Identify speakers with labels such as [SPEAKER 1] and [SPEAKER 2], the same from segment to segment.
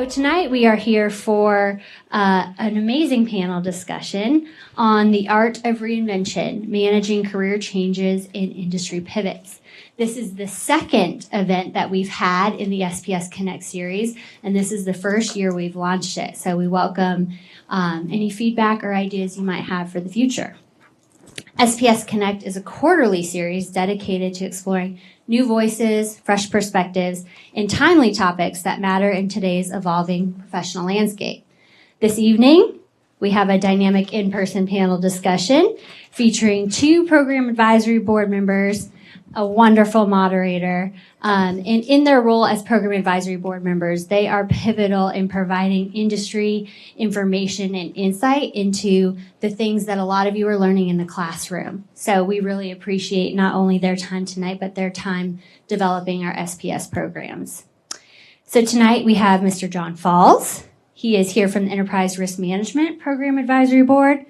[SPEAKER 1] tonight we are here for an amazing panel discussion on the art of reinvention, managing career changes in industry pivots. This is the second event that we've had in the SPSConnect series, and this is the first year we've launched it. So we welcome any feedback or ideas you might have for the future. SPSConnect is a quarterly series dedicated to exploring new voices, fresh perspectives, and timely topics that matter in today's evolving professional landscape. This evening, we have a dynamic in-person panel discussion featuring 2 program advisory board members, a wonderful moderator, and in their role as program advisory board members, they are pivotal in providing industry information and insight into the things that a lot of you are learning in the classroom. So we really appreciate not only their time tonight, but their time developing our SPS programs. So tonight we have Mr. John Falls. He is here from the Enterprise Risk Management Program Advisory Board.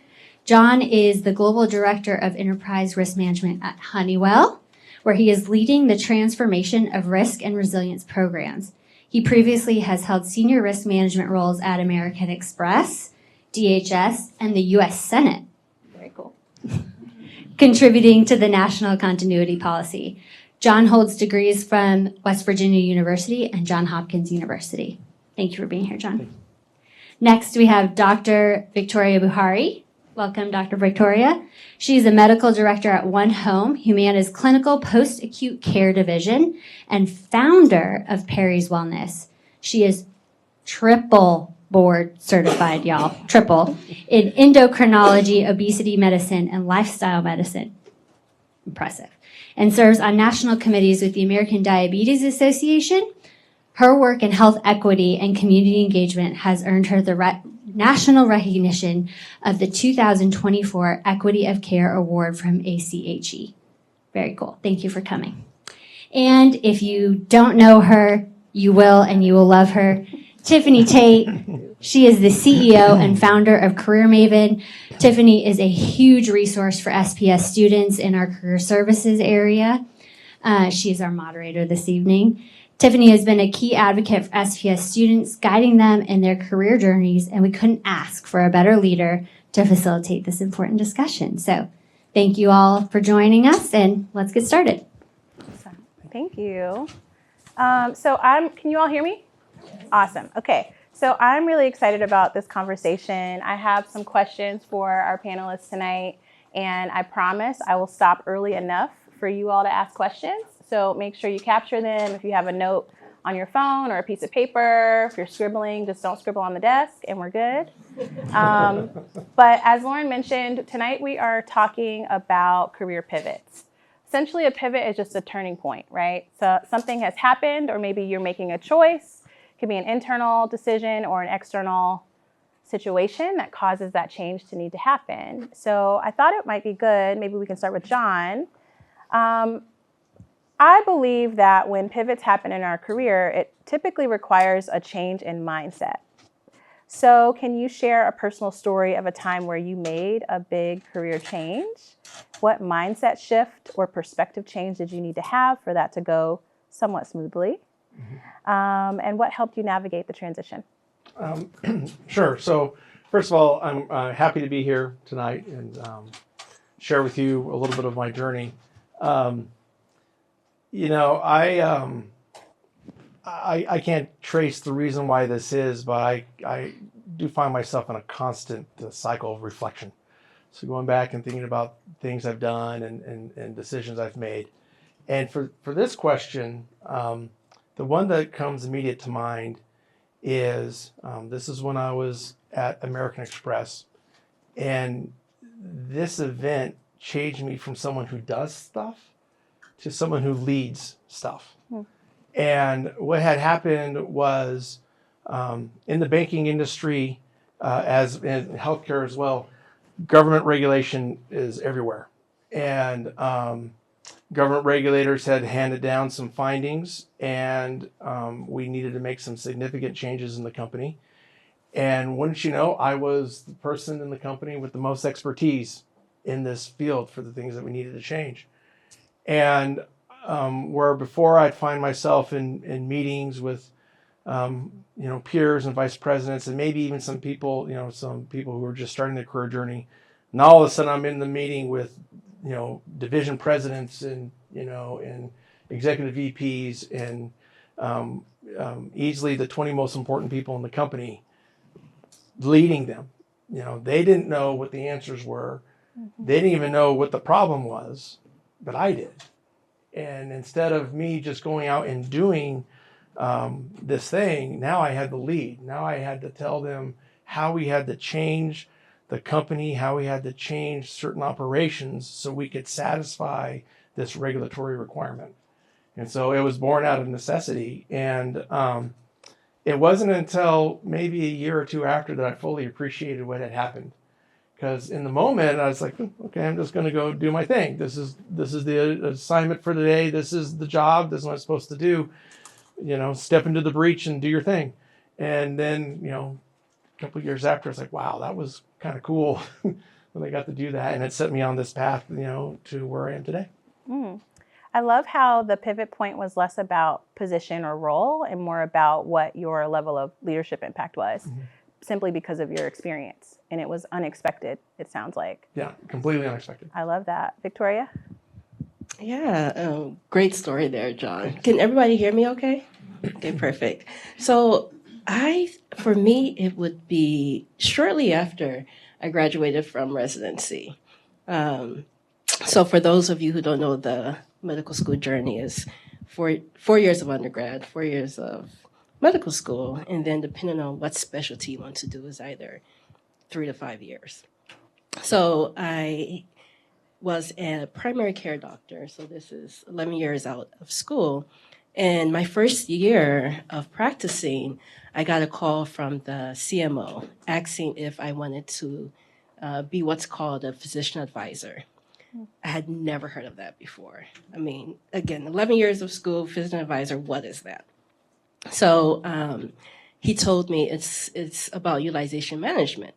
[SPEAKER 1] John is the Global Director of Enterprise Risk Management at Honeywell, where he is leading the transformation of risk and resilience programs. He previously has held senior risk management roles at American Express, DHS, and the U.S. Senate. Very cool. Contributing to the National Continuity Policy. John holds degrees from West Virginia University and Johns Hopkins University. Thank you for being here, John. Next, we have Dr. Victoria Buhari. Welcome, Dr. Victoria. She's a medical director at One Home, Humana's Clinical Post-Acute Care Division, and founder of Perry's Wellness. She is triple board certified, y'all, triple, in endocrinology, obesity medicine, and lifestyle medicine. Impressive. And serves on national committees with the American Diabetes Association. Her work in health equity and community engagement has earned her the national recognition of the 2024 Equity of Care Award from ACHE. Very cool. Thank you for coming. And if you don't know her, you will, and you will love her. Tiffany Tate. She is the CEO and founder of Career Maven. Tiffany is a huge resource for SPS students in our career services area. She is our moderator this evening. Tiffany has been a key advocate for SPS students, guiding them in their career journeys, and we couldn't ask for a better leader to facilitate this important discussion. So thank you all for joining us, and let's get started.
[SPEAKER 2] Thank you. Can you all hear me? Awesome. Okay. So I'm really excited about this conversation. I have some questions for our panelists tonight, and I promise I will stop early enough for you all to ask questions. So make sure you capture them. If you have a note on your phone or a piece of paper, if you're scribbling, just don't scribble on the desk and we're good. But as Lauren mentioned, tonight we are talking about career pivots. Essentially, a pivot is just a turning point, right? So something has happened, or maybe you're making a choice. It could be an internal decision or an external situation that causes that change to need to happen. So I thought it might be good. Maybe we can start with John. I believe that when pivots happen in our career, it typically requires a change in mindset. So can you share a personal story of a time where you made a big career change? What mindset shift or perspective change did you need to have for that to go somewhat smoothly? And what helped you navigate the transition?
[SPEAKER 3] Sure. So first of all, I'm happy to be here tonight and share with you a little bit of my journey. I can't trace the reason why this is, but I do find myself in a constant cycle of reflection. So going back and thinking about things I've done and decisions I've made. And for this question, the one that comes immediate to mind is this is when I was at American Express. And this event changed me from someone who does stuff to someone who leads stuff. And what had happened was in the banking industry, as in healthcare as well, government regulation is everywhere. And government regulators had handed down some findings, and we needed to make some significant changes in the company. And wouldn't you know, I was the person in the company with the most expertise in this field for the things that we needed to change. And where before I'd find myself in meetings with peers and vice presidents, and maybe even some people who are just starting their career journey. And all of a sudden I'm in the meeting with, division presidents and executive VPs and easily the 20 most important people in the company, leading them. They didn't know what the answers were. Mm-hmm. They didn't even know what the problem was, but I did. And instead of me just going out and doing this thing, now I had the lead. Now I had to tell them how we had to change the company, how we had to change certain operations so we could satisfy this regulatory requirement. And so it was born out of necessity. And it wasn't until maybe a year or two after that I fully appreciated what had happened. Because in the moment, I was like, okay, I'm just going to go do my thing. This is the assignment for today. This is the job. This is what I'm supposed to do. Step into the breach and do your thing. And then, a couple of years after, it's like, wow, that was kind of cool when I got to do that. And it set me on this path, to where I am today.
[SPEAKER 2] Mm. I love how the pivot point was less about position or role and more about what your level of leadership impact was, mm-hmm. simply because of your experience. And it was unexpected, it sounds like.
[SPEAKER 3] Yeah, completely unexpected.
[SPEAKER 2] I love that. Victoria?
[SPEAKER 4] Yeah, great story there, John. Can everybody hear me okay? Okay, perfect. So for me, it would be shortly after I graduated from residency. So for those of you who don't know, the medical school journey is 4 years of undergrad, 4 years of medical school, and then depending on what specialty you want to do is either 3 to 5 years. So I was a primary care doctor, so this is 11 years out of school. And my first year of practicing, I got a call from the CMO asking if I wanted to be what's called a physician advisor. I had never heard of that before. I mean, again, 11 years of school, physician advisor, what is that? So he told me it's about utilization management.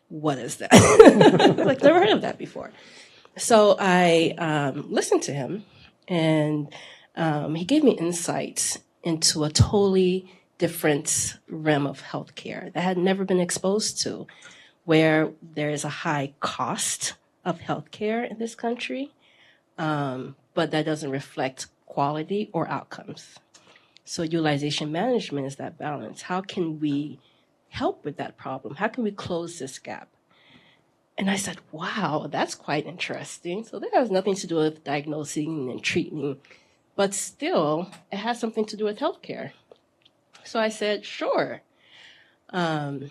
[SPEAKER 4] What is that? Like, never heard of that before. So I listened to him, and he gave me insights into a totally different realm of healthcare that I had never been exposed to, where there is a high cost of healthcare in this country, but that doesn't reflect quality or outcomes. So utilization management is that balance. How can we help with that problem? How can we close this gap? And I said, wow, that's quite interesting. So that has nothing to do with diagnosing and treating, but still it has something to do with healthcare. So I said, sure. So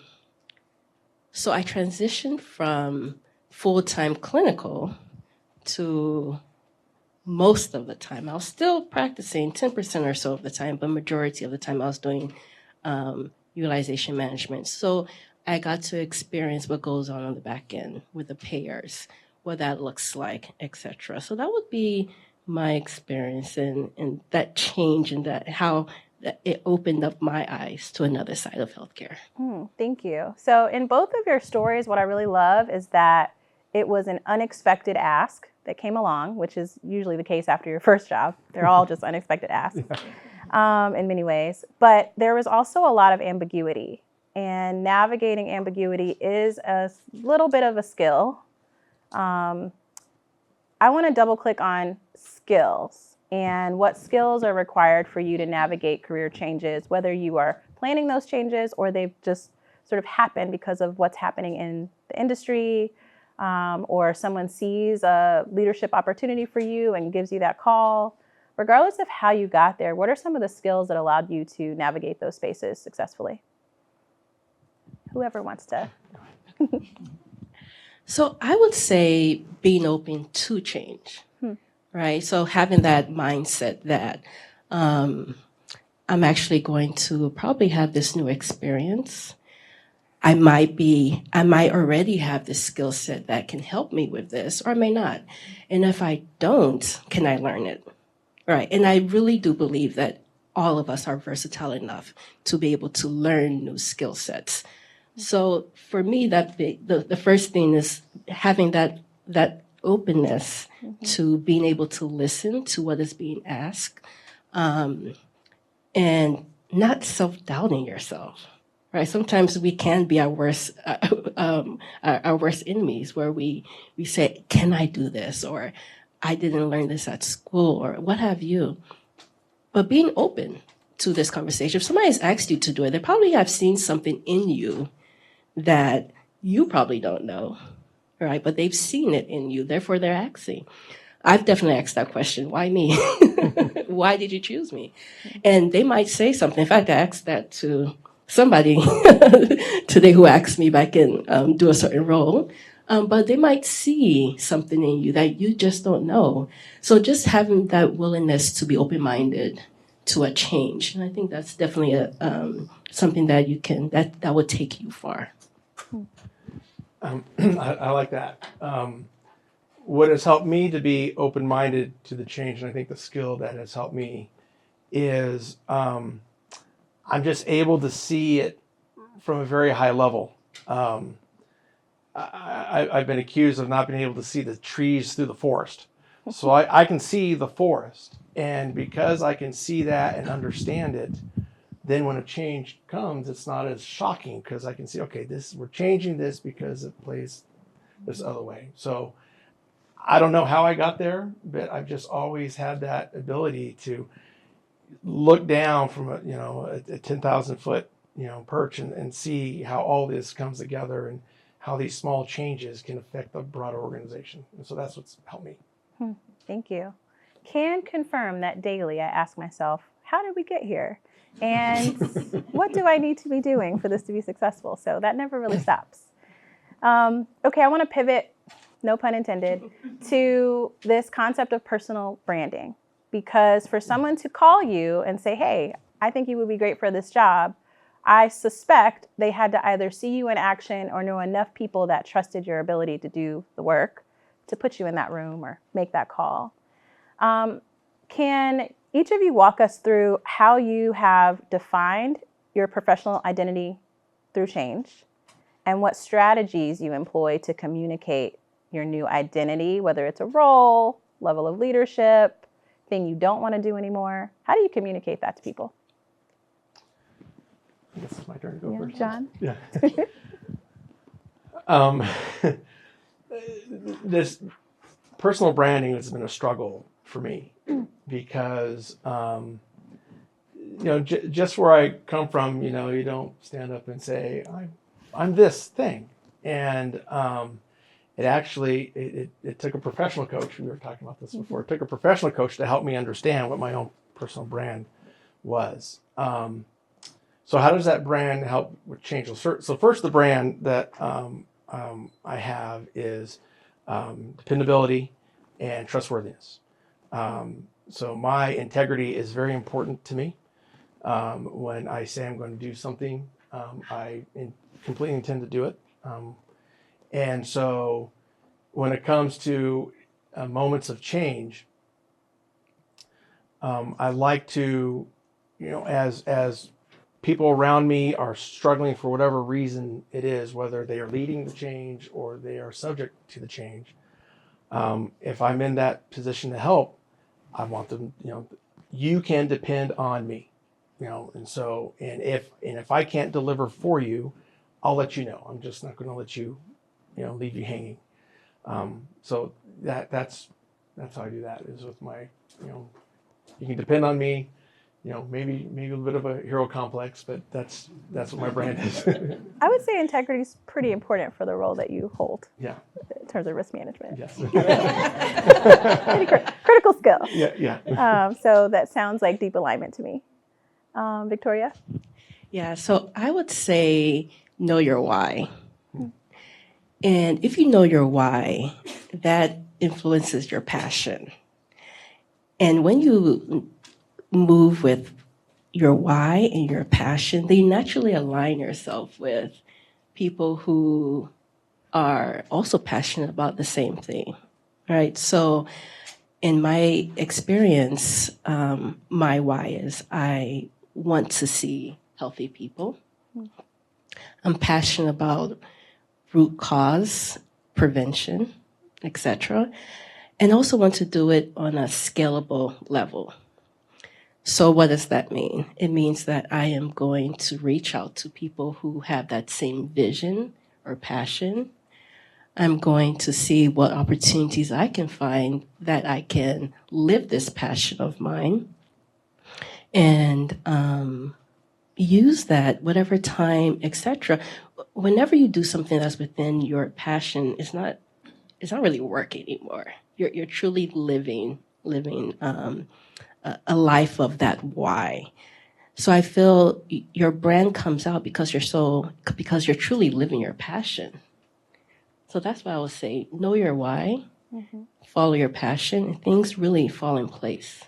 [SPEAKER 4] I transitioned from full-time clinical to most of the time. I was still practicing 10% or so of the time, but majority of the time I was doing utilization management. So I got to experience what goes on the back end with the payers, what that looks like, et cetera. So that would be my experience and that change and that how it opened up my eyes to another side of healthcare.
[SPEAKER 2] Thank you. So in both of your stories, what I really love is that it was an unexpected ask that came along, which is usually the case after your first job. They're all just unexpected asks in many ways. But there was also a lot of ambiguity. And navigating ambiguity is a little bit of a skill. I want to double click on skills and what skills are required for you to navigate career changes, whether you are planning those changes or they've just sort of happened because of what's happening in the industry, or someone sees a leadership opportunity for you and gives you that call. Regardless of how you got there, what are some of the skills that allowed you to navigate those spaces successfully? Whoever wants to.
[SPEAKER 4] So I would say being open to change, right? So having that mindset that I'm actually going to probably have this new experience. I might already have this skill set that can help me with this, or I may not. And if I don't, can I learn it? Right. And I really do believe that all of us are versatile enough to be able to learn new skill sets. So for me, the first thing is having that openness to being able to listen to what is being asked, and not self-doubting yourself, right? Sometimes we can be our worst enemies, where we say, can I do this? Or I didn't learn this at school, or what have you. But being open to this conversation, if somebody has asked you to do it, they probably have seen something in you that you probably don't know, right? But they've seen it in you, therefore they're asking. I've definitely asked that question, why me? Why did you choose me? And they might say something. In fact, I asked that to somebody today who asked me if I can do a certain role. But they might see something in you that you just don't know. So just having that willingness to be open-minded to a change. And I think that's definitely something that you can, that will take you far.
[SPEAKER 3] I like that. What has helped me to be open-minded to the change, and I think the skill that has helped me, is I'm just able to see it from a very high level. I've been accused of not being able to see the trees through the forest. So I can see the forest. And because I can see that and understand it, then when a change comes, it's not as shocking, because I can see, okay, we're changing this because it plays this other way. So I don't know how I got there, but I've just always had that ability to look down from a 10,000 foot perch and see how all this comes together and how these small changes can affect the broader organization. And so that's what's helped me.
[SPEAKER 2] Thank you. Can confirm that daily I ask myself, how did we get here? And what do I need to be doing for this to be successful? So that never really stops. Okay, I want to pivot, no pun intended, to this concept of personal branding. Because for someone to call you and say, hey, I think you would be great for this job, I suspect they had to either see you in action or know enough people that trusted your ability to do the work to put you in that room or make that call. Can each of you walk us through how you have defined your professional identity through change and what strategies you employ to communicate your new identity, whether it's a role, level of leadership, thing you don't want to do anymore? How do you communicate that to people?
[SPEAKER 3] I guess it's my turn to go first.
[SPEAKER 2] John?
[SPEAKER 3] Yeah. This personal branding has been a struggle for me because, just where I come from, you don't stand up and say, I'm this thing. And it took a professional coach. We were talking about this before. It took a professional coach to help me understand what my own personal brand was. So how does that brand help with change? So first, the brand that I have is dependability and trustworthiness. So my integrity is very important to me. When I say I'm going to do something, I completely intend to do it. And so when it comes to moments of change, I like to, as people around me are struggling for whatever reason it is, whether they are leading the change or they are subject to the change, if I'm in that position to help, I want them, you can depend on me, and if I can't deliver for you, I'll let you know. I'm just not going to let you, leave you hanging. So that's how I do that, is with my, you can depend on me. Maybe a bit of a hero complex, but that's what my brand is.
[SPEAKER 2] I would say integrity is pretty important for the role that you hold.
[SPEAKER 3] Yeah.
[SPEAKER 2] In terms of risk management.
[SPEAKER 3] Yes.
[SPEAKER 2] Critical skill.
[SPEAKER 3] Yeah.
[SPEAKER 2] So that sounds like deep alignment to me. Victoria?
[SPEAKER 4] Yeah, so I would say know your why. And if you know your why, that influences your passion. And when you move with your why and your passion, then you naturally align yourself with people who are also passionate about the same thing, right? So in my experience, my why is I want to see healthy people. I'm passionate about root cause, prevention, etc., and also want to do it on a scalable level. So what does that mean? It means that I am going to reach out to people who have that same vision or passion. I'm going to see what opportunities I can find that I can live this passion of mine and use that whatever time, etc. Whenever you do something that's within your passion, it's not really work anymore. You're truly living a life of that why. So I feel your brand comes out because you're truly living your passion. So that's why I would say, know your why, follow your passion, and things really fall in place.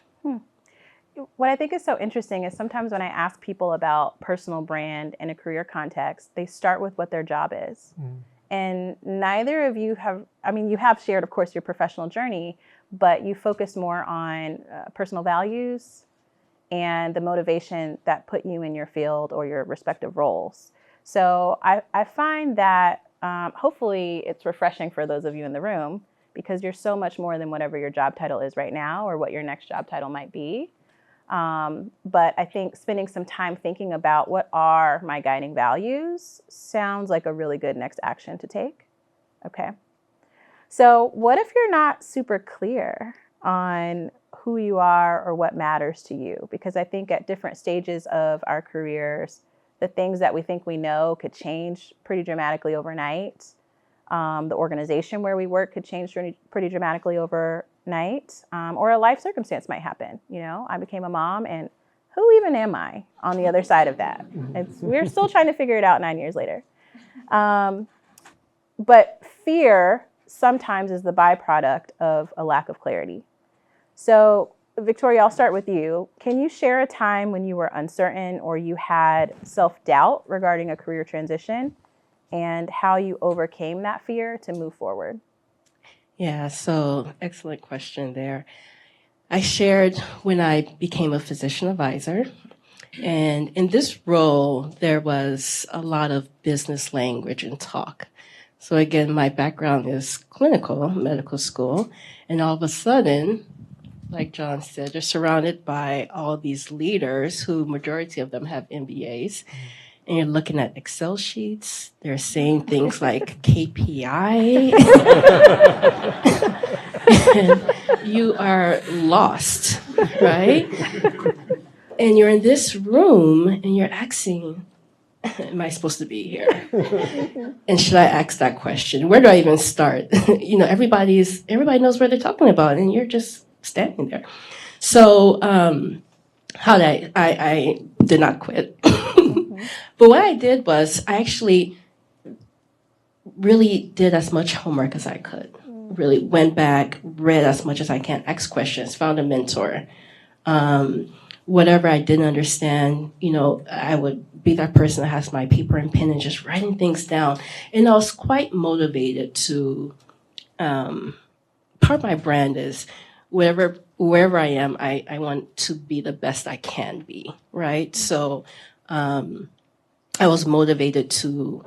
[SPEAKER 2] What I think is so interesting is sometimes when I ask people about personal brand in a career context, they start with what their job is. And neither of you have, you have shared, of course, your professional journey, but you focus more on personal values and the motivation that put you in your field or your respective roles. So I find that hopefully it's refreshing for those of you in the room, because you're so much more than whatever your job title is right now or what your next job title might be. But I think spending some time thinking about what are my guiding values sounds like a really good next action to take. Okay. So what if you're not super clear on who you are or what matters to you? Because I think at different stages of our careers, the things that we think we know could change pretty dramatically overnight. The organization where we work could change pretty dramatically overnight, or a life circumstance might happen. You know, I became a mom, and who even am I on the other side of that? We're still trying to figure it out 9 years later. But fear sometimes is the byproduct of a lack of clarity. So, Victoria, I'll start with you. Can you share a time when you were uncertain or you had self-doubt regarding a career transition and how you overcame that fear to move forward?
[SPEAKER 4] Yeah, so excellent question there. I shared when I became a physician advisor, and in this role, there was a lot of business language and talk. So again, my background is clinical, medical school, and all of a sudden, like John said, they're surrounded by all these leaders who majority of them have MBAs. And you're looking at Excel sheets. They're saying things like KPI. And you are lost, right? And you're in this room and you're asking, am I supposed to be here? And should I ask that question? Where do I even start? Everybody knows what they're talking about, and you're just standing there. So I did not quit. But what I did was I actually really did as much homework as I could. Really went back, read as much as I can, asked questions, found a mentor. Whatever I didn't understand, I would be that person that has my paper and pen and just writing things down. And I was quite motivated to, part of my brand is wherever I am, I want to be the best I can be, right? So I was motivated to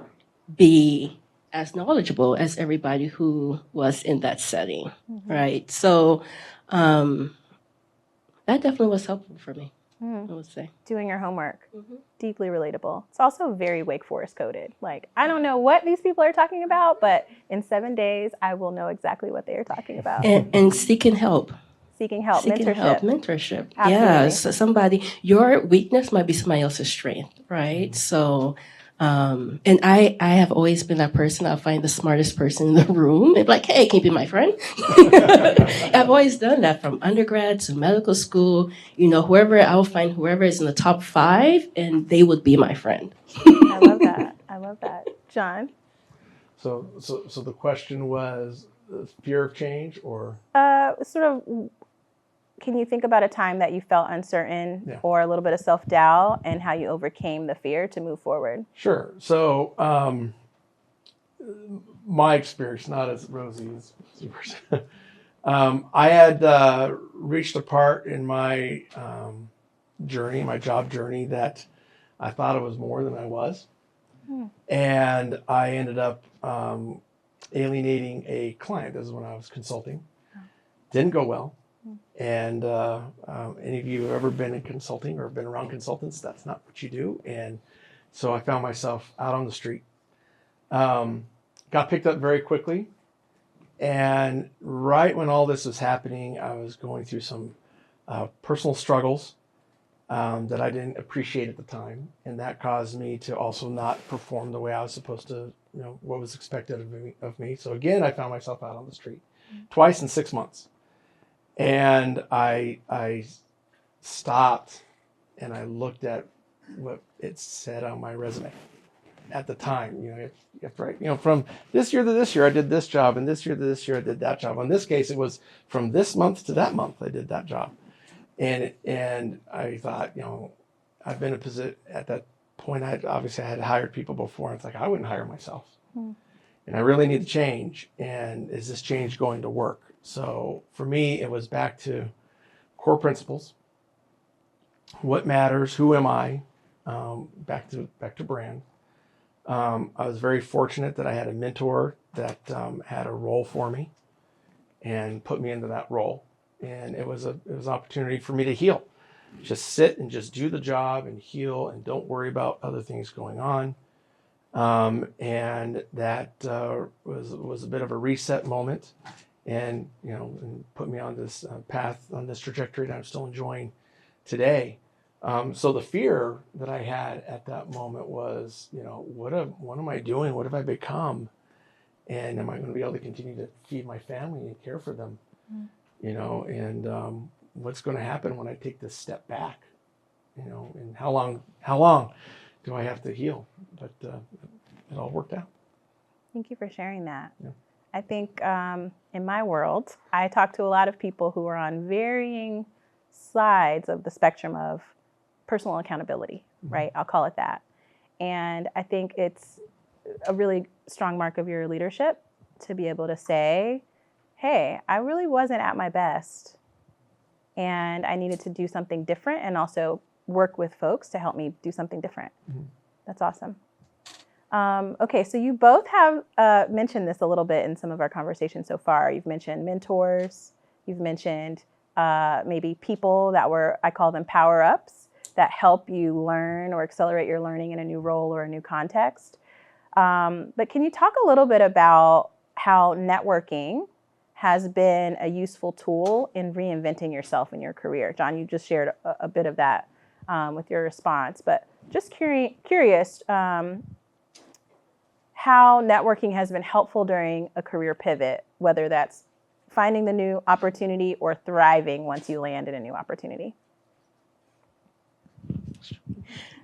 [SPEAKER 4] be as knowledgeable as everybody who was in that setting, right? So that definitely was helpful for me, I would say.
[SPEAKER 2] Doing your homework, deeply relatable. It's also very Wake Forest coded. Like, I don't know what these people are talking about, but in 7 days, I will know exactly what they are talking about.
[SPEAKER 4] And seeking help. Mentorship.
[SPEAKER 2] Absolutely.
[SPEAKER 4] Yeah, so your weakness might be somebody else's strength, right? So, and I have always been that person. I'll find the smartest person in the room and be like, hey, can you be my friend? I've always done that from undergrad to medical school. I'll find whoever is in the top 5 and they would be my friend.
[SPEAKER 2] I love that. John?
[SPEAKER 3] So the question was fear of change or?
[SPEAKER 2] Can you think about a time that you felt uncertain or a little bit of self-doubt and how you overcame the fear to move forward?
[SPEAKER 3] Sure. So my experience, not as rosy as yours. I had reached a part in my my job journey, that I thought it was more than I was. And I ended up alienating a client. This is when I was consulting. Didn't go well. And any of you who have ever been in consulting or been around consultants, that's not what you do. And so I found myself out on the street. Got picked up very quickly. And right when all this was happening, I was going through some personal struggles that I didn't appreciate at the time. And that caused me to also not perform the way I was supposed to, what was expected of me. So again, I found myself out on the street twice in 6 months. And I stopped and I looked at what it said on my resume at the time. You have to write, from this year to this year, I did this job, and this year to this year, I did that job. In this case, it was from this month to that month, I did that job. And I thought, I've been in a position at that point. I had hired people before. And it's like, I wouldn't hire myself. And I really need to change. And is this change going to work? So for me, it was back to core principles. What matters? Who am I? Back to brand. I was very fortunate that I had a mentor that had a role for me and put me into that role. And it was an opportunity for me to heal. Just sit and just do the job and heal and don't worry about other things going on. And that was a bit of a reset moment. And and put me on this path, on this trajectory that I'm still enjoying today. So the fear that I had at that moment was, what am I doing? What have I become? And am I going to be able to continue to feed my family and care for them? And what's going to happen when I take this step back? And how long do I have to heal? But it all worked out.
[SPEAKER 2] Thank you for sharing that.
[SPEAKER 3] Yeah.
[SPEAKER 2] I think in my world, I talk to a lot of people who are on varying sides of the spectrum of personal accountability, right? I'll call it that. And I think it's a really strong mark of your leadership to be able to say, hey, I really wasn't at my best and I needed to do something different and also work with folks to help me do something different. That's awesome. Okay, so you both have mentioned this a little bit in some of our conversations so far. You've mentioned mentors. You've mentioned maybe people that I call them power-ups, that help you learn or accelerate your learning in a new role or a new context. But can you talk a little bit about how networking has been a useful tool in reinventing yourself in your career? John, you just shared a bit of that with your response, but just curious, how networking has been helpful during a career pivot, whether that's finding the new opportunity or thriving once you land in a new opportunity.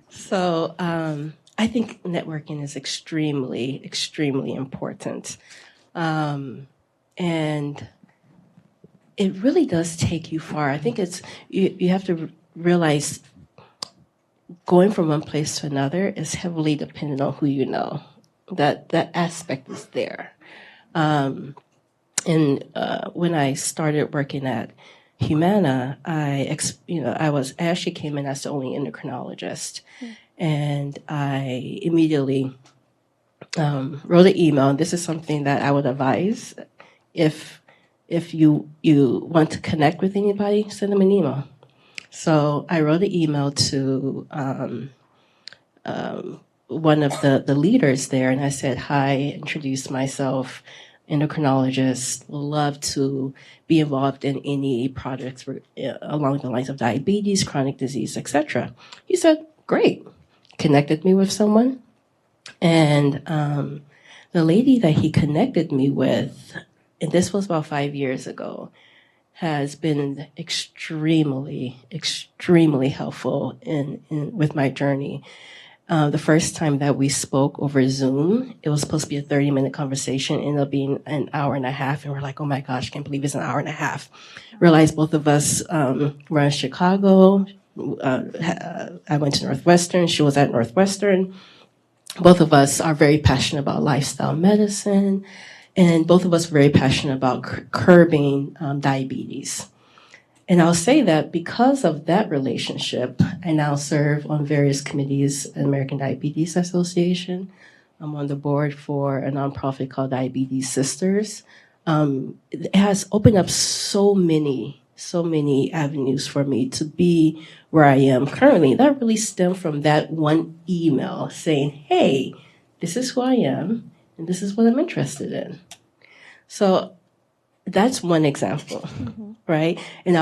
[SPEAKER 4] So I think networking is extremely, extremely important. And it really does take you far. I think you have to realize going from one place to another is heavily dependent on who you know. That aspect is there. And when I started working at Humana, I actually came in as the only endocrinologist, and I immediately wrote an email. And this is something that I would advise if you want to connect with anybody, send them an email. So I wrote an email to one of the leaders there, and I said, hi, introduced myself, endocrinologist, love to be involved in any projects along the lines of diabetes, chronic disease, etc. He said, great, connected me with someone. And the lady that he connected me with, and this was about 5 years ago, has been extremely, extremely helpful with my journey. The first time that we spoke over Zoom, it was supposed to be a 30-minute conversation, ended up being an hour and a half. And we're like, oh my gosh, can't believe it's an hour and a half. Realized both of us were in Chicago. I went to Northwestern. She was at Northwestern. Both of us are very passionate about lifestyle medicine. And both of us were very passionate about curbing diabetes. And I'll say that because of that relationship, I now serve on various committees at the American Diabetes Association. I'm on the board for a nonprofit called Diabetes Sisters. It has opened up so many so many avenues for me to be where I am currently. That really stemmed from that one email saying, hey, this is who I am and this is what I'm interested in. So that's one example, right? And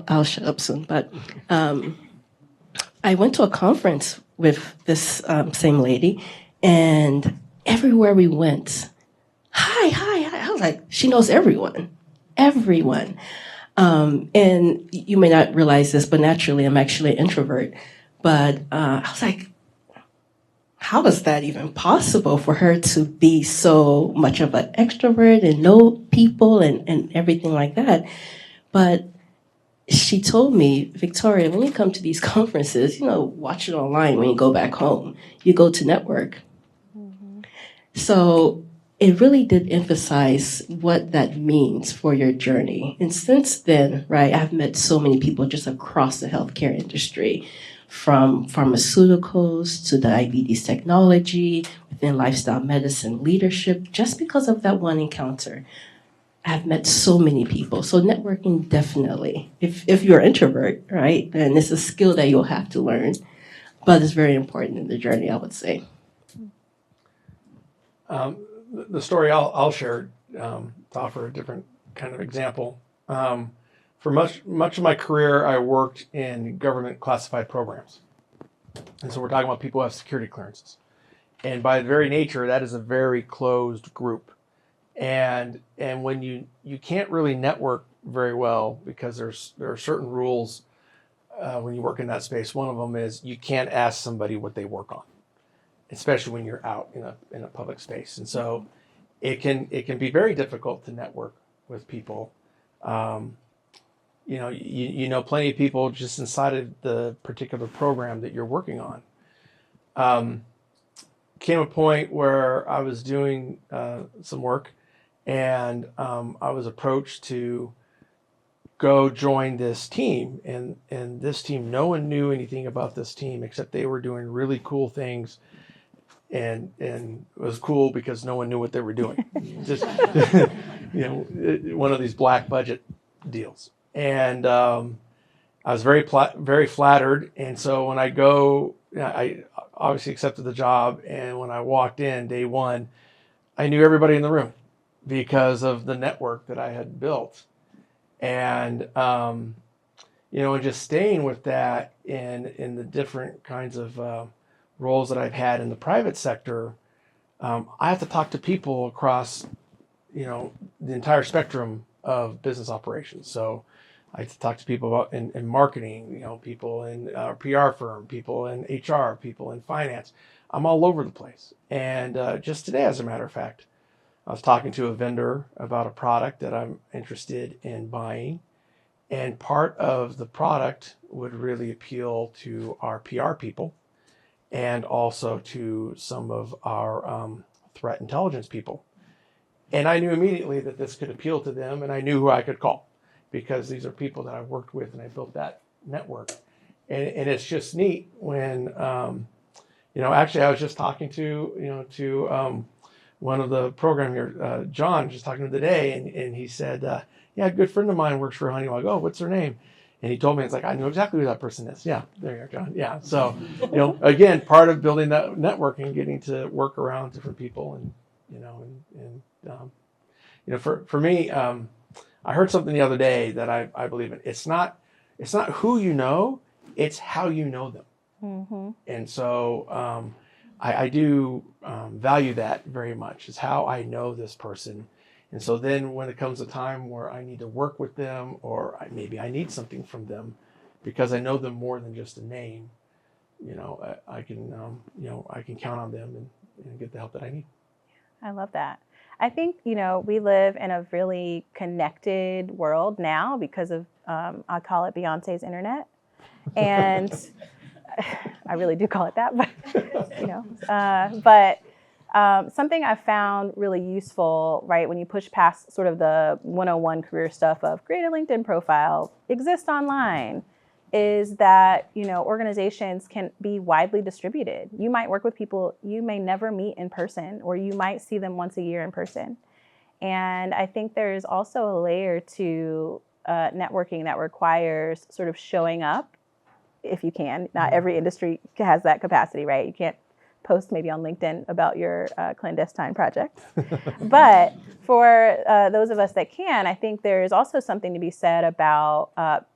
[SPEAKER 4] I'll shut up soon. But I went to a conference with this same lady, and everywhere we went, hi, hi, hi. I was like, she knows everyone, everyone. And you may not realize this, but naturally, I'm actually an introvert. But I was like, how is that even possible for her to be so much of an extrovert and know people and everything like that? But she told me, Victoria, when you come to these conferences, watch it online when you go back home. You go to network. Mm-hmm. So it really did emphasize what that means for your journey. And since then, right, I've met so many people just across the healthcare industry, from pharmaceuticals to diabetes technology, within lifestyle medicine leadership, just because of that one encounter. I've met so many people. So networking, definitely. If you're an introvert, right, then it's a skill that you'll have to learn, but it's very important in the journey, I would say.
[SPEAKER 3] The story I'll share to offer a different kind of example. For much of my career, I worked in government classified programs. And so we're talking about people who have security clearances. And by very nature, that is a very closed group. And when you can't really network very well because there are certain rules when you work in that space. One of them is you can't ask somebody what they work on, especially when you're out in a public space. And so it can be very difficult to network with people. You know plenty of people just inside of the particular program that you're working on. Came a point where I was doing some work, and I was approached to go join this team. And this team, no one knew anything about this team except they were doing really cool things. And it was cool because no one knew what they were doing. Just one of these black budget deals. And I was very flattered. And so when I obviously accepted the job. And when I walked in day one, I knew everybody in the room because of the network that I had built. And, and just staying with that in the different kinds of roles that I've had in the private sector, I have to talk to people across, the entire spectrum of business operations. So I have to talk to people about in marketing, people in PR firm, people in HR, people in finance. I'm all over the place. And just today, as a matter of fact, I was talking to a vendor about a product that I'm interested in buying. And part of the product would really appeal to our PR people and also to some of our threat intelligence people. And I knew immediately that this could appeal to them, and I knew who I could call because these are people that I've worked with and I built that network. And it's just neat when, actually I was just talking to one of the program here, John, just talking to him today, and he said, yeah, a good friend of mine works for Honeywell. I go, oh, what's her name? And he told me, it's like, I know exactly who that person is. Yeah, there you are, John. Yeah. So, again, part of building that networking, getting to work around different people for me, I heard something the other day that I believe in. It's not who you know, it's how you know them. Mm-hmm. And so I do value that very much, is how I know this person. And so then when it comes a time where I need to work with them, or maybe I need something from them because I know them more than just a name, I can count on them and get the help that I need.
[SPEAKER 2] I love that. I think, we live in a really connected world now because of, I call it Beyonce's internet. And I really do call it that, but something I found really useful, right, when you push past sort of the 101 career stuff of create a LinkedIn profile, exist online, is that, organizations can be widely distributed. You might work with people you may never meet in person, or you might see them once a year in person. And I think there is also a layer to networking that requires sort of showing up if you can. Not every industry has that capacity, right? You can't post maybe on LinkedIn about your clandestine projects. But for those of us that can, I think there's also something to be said about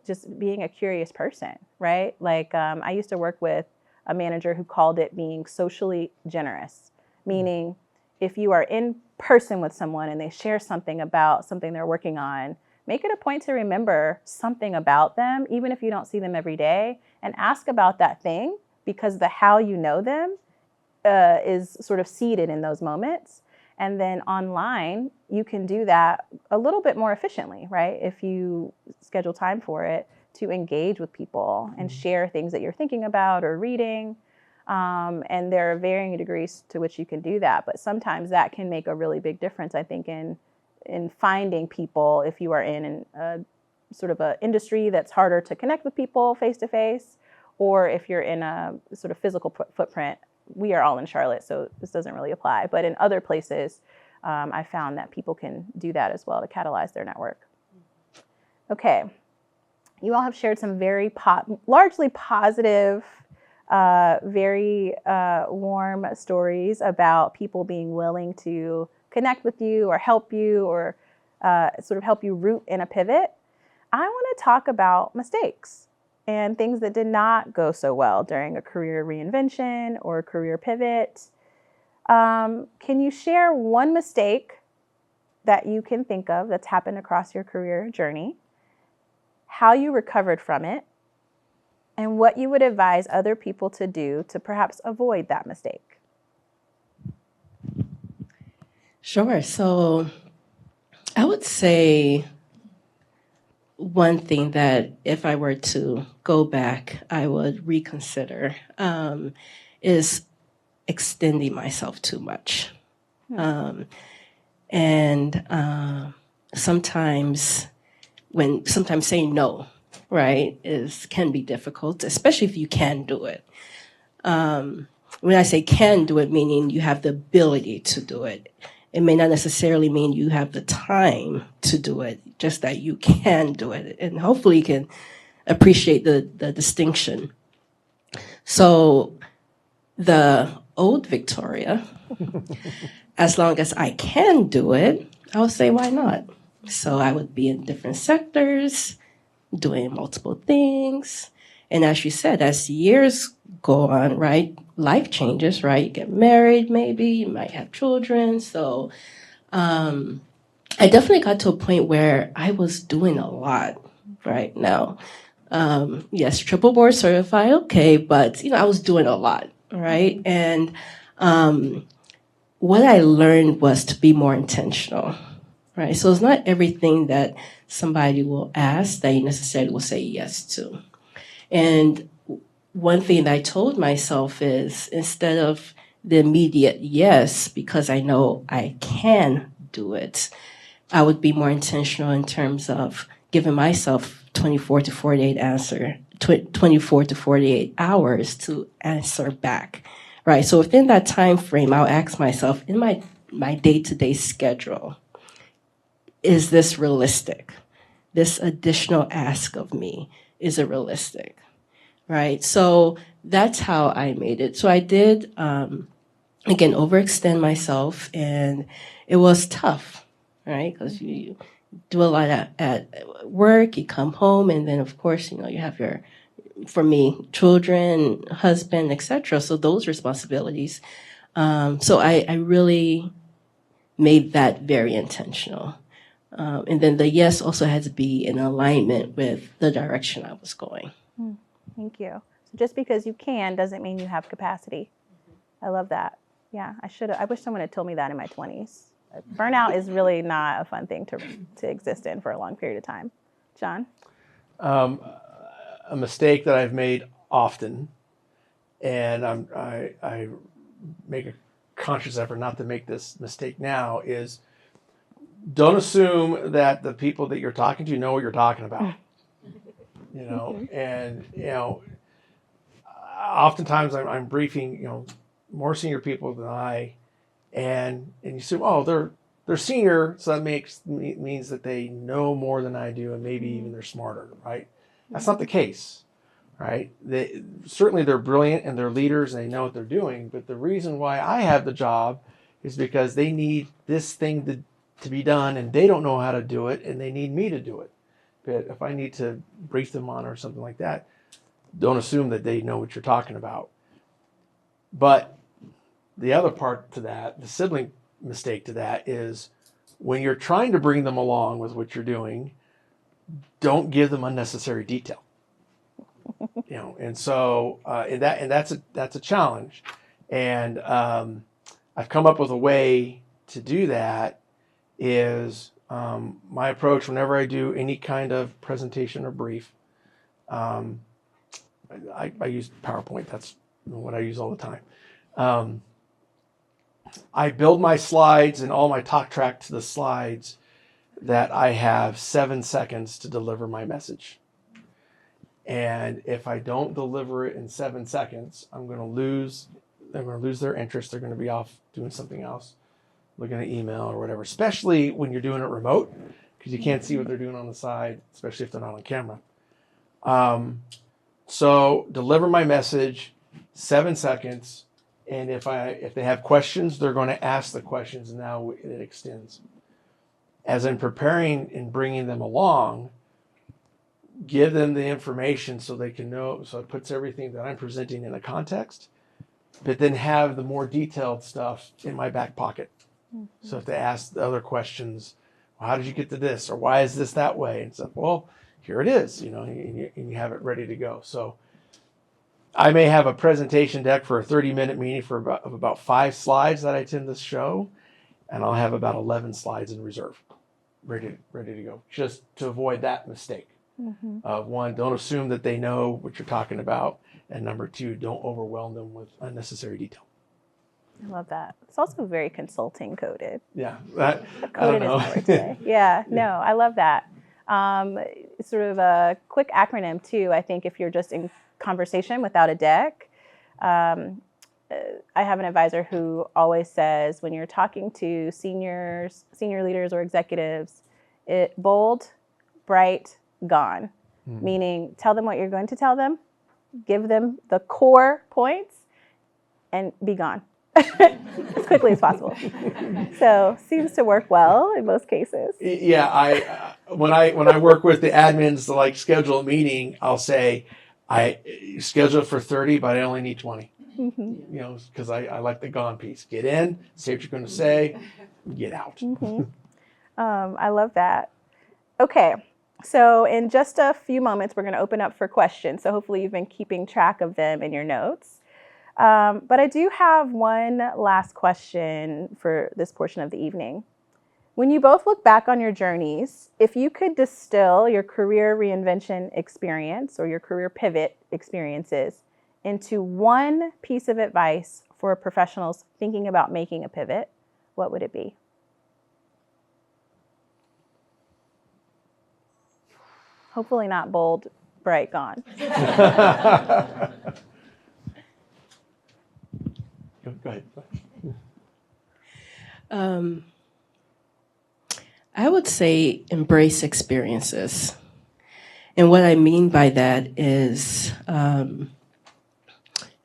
[SPEAKER 2] just being a curious person, right? Like I used to work with a manager who called it being socially generous, meaning if you are in person with someone and they share something about something they're working on, make it a point to remember something about them, even if you don't see them every day, and ask about that thing, because the how you know them is sort of seated in those moments. And then online, you can do that a little bit more efficiently, right? If you schedule time for it, to engage with people and share things that you're thinking about or reading. And there are varying degrees to which you can do that. But sometimes that can make a really big difference, I think, in finding people if you are in a sort of an industry that's harder to connect with people face to face, or if you're in a sort of physical footprint. We are all in Charlotte, so this doesn't really apply. But in other places, I found that people can do that as well to catalyze their network. Okay. You all have shared some very largely positive, very warm stories about people being willing to connect with you or help you or sort of help you root in a pivot. I want to talk about mistakes and things that did not go so well during a career reinvention or a career pivot. Can you share one mistake that you can think of that's happened across your career journey, how you recovered from it, and what you would advise other people to do to perhaps avoid that mistake?
[SPEAKER 4] Sure. So I would say one thing that if I were to go back, I would reconsider is extending myself too much. Sometimes saying no, right, can be difficult, especially if you can do it. When I say can do it, meaning you have the ability to do it. It may not necessarily mean you have the time to do it, just that you can do it. And hopefully you can appreciate the distinction. So the old Victoria, as long as I can do it, I would say, why not? So I would be in different sectors, doing multiple things. And as you said, as years go on, right, life changes, right? You get married, maybe, you might have children. So I definitely got to a point where I was doing a lot right now. Yes, triple board certified, okay, but, I was doing a lot, right? And what I learned was to be more intentional, right? So it's not everything that somebody will ask that you necessarily will say yes to. And one thing that I told myself is, instead of the immediate yes, because I know I can do it, I would be more intentional in terms of giving myself 24 to 48 hours to answer back, right? So within that time frame, I'll ask myself, in my day-to-day schedule, is this realistic? This additional ask of me, is it realistic? Right? So that's how I made it. So I did, again, overextend myself, and it was tough, right? Because you do a lot at work, you come home, and then, of course, you have for me, children, husband, etc. So those responsibilities. So I really made that very intentional. And then the yes also had to be in alignment with the direction I was going.
[SPEAKER 2] Thank you. So just because you can doesn't mean you have capacity. I love that. Yeah, I wish someone had told me that in my 20s. Burnout is really not a fun thing to exist in for a long period of time. John?
[SPEAKER 3] A mistake that I've made often, and I make a conscious effort not to make this mistake now, is don't assume that the people that you're talking to know what you're talking about. And oftentimes I'm briefing more senior people than I, and you assume, oh, they're they're senior, so that means that they know more than I do, and maybe even they're smarter, right? That's not the case, right? Certainly they're brilliant and they're leaders and they know what they're doing, but the reason why I have the job is because they need this thing to be done, and they don't know how to do it, and they need me to do it. But if I need to brief them on or something like that, don't assume that they know what you're talking about. But the other part to that, the sibling mistake to that, is when you're trying to bring them along with what you're doing, don't give them unnecessary detail. And so that's a challenge. And I've come up with a way to do that. Is my approach whenever I do any kind of presentation or brief. I use PowerPoint. That's what I use all the time. I build my slides and all my talk track to the slides that I have 7 seconds to deliver my message. And if I don't deliver it in 7 seconds, they're going to lose their interest. They're going to be off doing something else, looking at email or whatever, especially when you're doing it remote, because you can't see what they're doing on the side, especially if they're not on camera. So deliver my message, 7 seconds. And if they have questions, they're going to ask the questions, and now it extends. As I'm preparing and bringing them along, give them the information so they can know, so it puts everything that I'm presenting in a context, but then have the more detailed stuff in my back pocket. Mm-hmm. So if they ask the other questions, well, how did you get to this? Or why is this that way? And stuff, well, here it is, and you have it ready to go. So I may have a presentation deck for a 30-minute meeting of about 5 slides that I tend to show, and I'll have about 11 slides in reserve, ready to go, just to avoid that mistake. Mm-hmm. Of one, don't assume that they know what you're talking about, and number 2, don't overwhelm them with unnecessary detail.
[SPEAKER 2] I love that. It's also very consulting coded.
[SPEAKER 3] Yeah,
[SPEAKER 2] coded is my word today. Yeah, no, I love that. Sort of a quick acronym too. I think if you're just in conversation without a deck, I have an advisor who always says when you're talking to senior leaders or executives, bold, bright, gone. Meaning tell them what you're going to tell them, give them the core points, and be gone as quickly as possible. So seems to work well in most cases.
[SPEAKER 3] Yeah, when I work with the admins to like schedule a meeting, I'll say I schedule for 30, but I only need 20. Mm-hmm. Because I like the gone piece. Get in, say what you're going to say, get out.
[SPEAKER 2] Mm-hmm. I love that. Okay. So in just a few moments, we're going to open up for questions. So hopefully you've been keeping track of them in your notes. But I do have one last question for this portion of the evening. When you both look back on your journeys, if you could distill your career reinvention experience or your career pivot experiences into one piece of advice for professionals thinking about making a pivot, what would it be? Hopefully not bold, bright, gone.
[SPEAKER 3] Go ahead.
[SPEAKER 4] I would say embrace experiences. And what I mean by that is in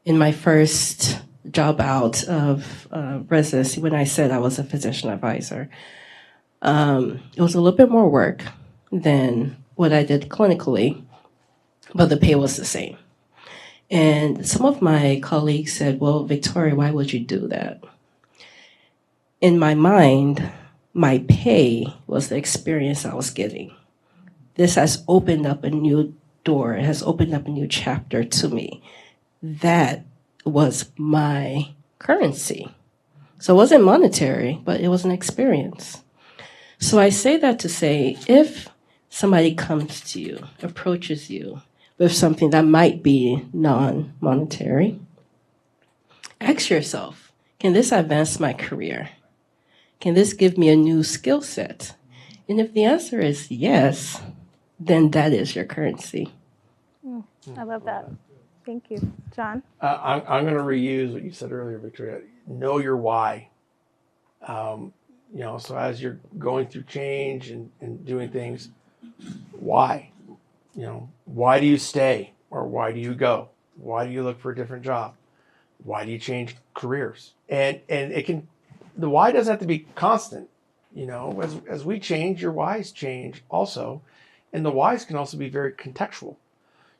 [SPEAKER 4] my first job out of residency, when I said I was a physician advisor, it was a little bit more work than what I did clinically, but the pay was the same. And some of my colleagues said, well, Victoria, why would you do that? In my mind, my pay was the experience I was getting. This has opened up a new door. It has opened up a new chapter to me. That was my currency. So it wasn't monetary, but it was an experience. So I say that to say, if somebody comes to you, approaches you with something that might be non-monetary, ask yourself, can this advance my career? Can this give me a new skill set? And if the answer is yes, then that is your currency.
[SPEAKER 2] I love that. Thank you. John?
[SPEAKER 3] I'm going to reuse what you said earlier, Victoria. Know your why. So as you're going through change and doing things, why? Why do you stay or why do you go? Why do you look for a different job? Why do you change careers? And the why doesn't have to be constant. As we change, your whys change also. And the whys can also be very contextual.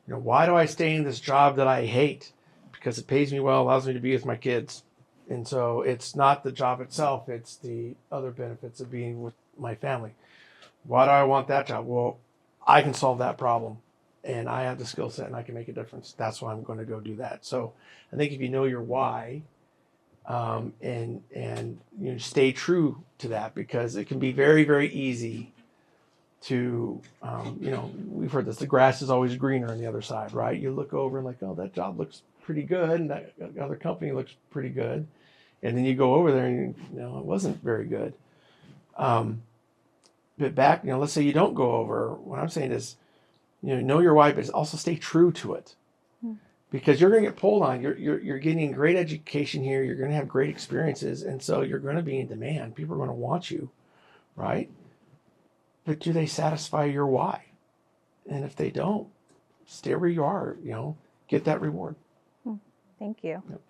[SPEAKER 3] Why do I stay in this job that I hate? Because it pays me well, allows me to be with my kids. And so it's not the job itself, it's the other benefits of being with my family. Why do I want that job? Well, I can solve that problem and I have the skill set and I can make a difference. That's why I'm going to go do that. So I think if you know your why, and stay true to that, because it can be very, very easy to, we've heard this, the grass is always greener on the other side, right? You look over and like, oh, that job looks pretty good and that other company looks pretty good. And then you go over there and, it wasn't very good. But back, let's say you don't go over, what I'm saying is, know your why, but also stay true to it. Because you're going to get pulled on. You're getting great education here. You're going to have great experiences. And so you're going to be in demand. People are going to want you, right? But do they satisfy your why? And if they don't, stay where you are, get that reward.
[SPEAKER 2] Thank you.
[SPEAKER 3] Yep.